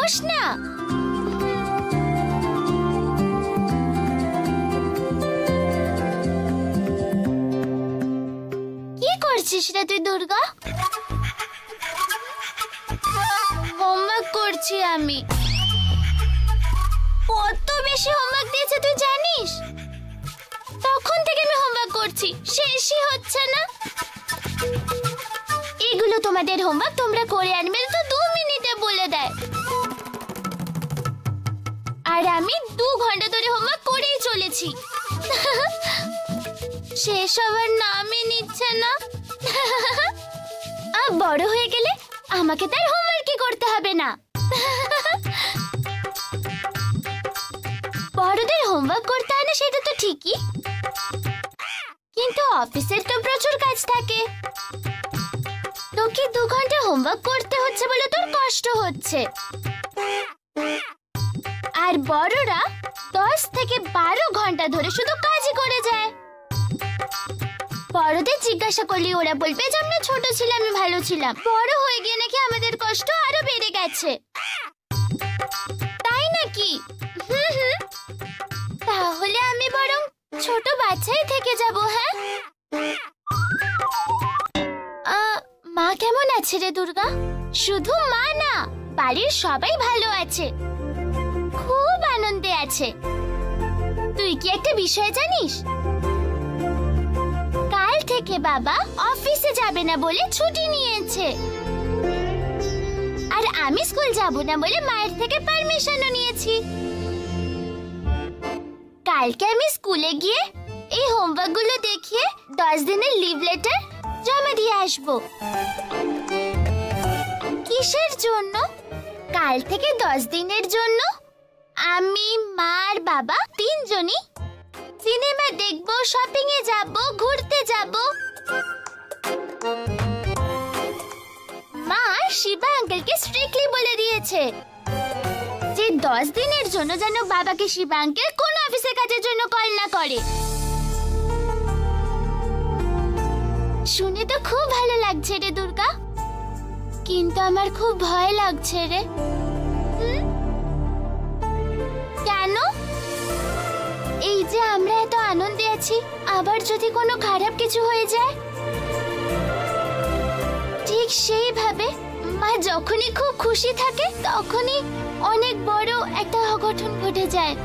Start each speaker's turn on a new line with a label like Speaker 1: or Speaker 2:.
Speaker 1: বস না। কি করছিস রে তুই দুর্গা? হোমওয়ার্ক করছি আমি। কত বেশি হোমওয়ার্ক দিয়েছে তুই জানিস? তখন থেকে আমি হোমওয়ার্ক করছি, শেষই হচ্ছে না। এগুলো তোমাদের হোমওয়ার্ক, তোমরা করে আনবে তো 2 মিনিটে বলে দেয়, আর আমি 2 ঘন্টা ধরে হোমওয়ার্ক করেই চলেছি। শেষ হওয়ার নামই নিচ্ছে না। বড় হয়ে গেলে আমাকে তার হোমওয়ার্কই করতে হবে না। বড়দের হোমওয়ার্ক করতে হয় না সেটা তো ঠিকই, কিন্তু অফিসের তো প্রচুর কাজ থাকে। তোকে 2 ঘন্টা হোমওয়ার্ক করতে হচ্ছে বলে তোর কষ্ট হচ্ছে, আর বড়রা 10 থেকে 12 ঘন্টা ধরে শুধু কাজই করে যায়। বড়দের জিজ্ঞাসা করলে ওরা বলবে যে আমরা ছোট ছিলাম, আমি ভালো ছিলাম। বড় হয়ে গিয়ে নাকি আমাদের কষ্ট আরো বেড়ে গেছে, তাই নাকি? তাহলে আমি বরং ছোট বাচ্চাই থেকে যাব। হ্যাঁ, মা কেমন আছে রে দুর্গা? শুধু মা না, বাড়ির সবাই ভালো আছে, খুব আনন্দে আছে। তুই কি একটা বিষয় জানিস? কাল থেকে বাবা অফিসে যাবে না বলে ছুটি নিয়েছে, আর আমি স্কুল যাব না বলে মায়ের থেকে পারমিশনও নিয়েছি। কালকে আমি স্কুলে গিয়ে এই হোমওয়ার্কগুলো দেখিয়ে 10 দিনের লিভ লেটার জমা দিয়ে আসবো। কিসের জন্য? কাল থেকে 10 দিনের জন্য আমি, মা আর বাবা 3 জনই সিনেমা দেখবো, শপিং এ যাব, ঘুরতে যাব। মা শিবা আঙ্কেলকে স্ট্রিক্টলি বলে দিয়েছে যে 10 দিনের জন্য যেন বাবাকে শিবা আঙ্কেল কোন অফিসের কাজের জন্য কল না করে। শুনে তো খুব ভালো লাগছে রে দুর্গা, কিন্তু আমার খুব ভয় লাগছে রে। কেন? এই যে আমরা এত আনন্দে আছি, আবার যদি কোনো খারাপ কিছু হয়ে যায়? ঠিক সেইভাবে মা যখনই খুব খুশি থাকে তখনই অনেক বড় একটা অঘটন ঘটে যায়।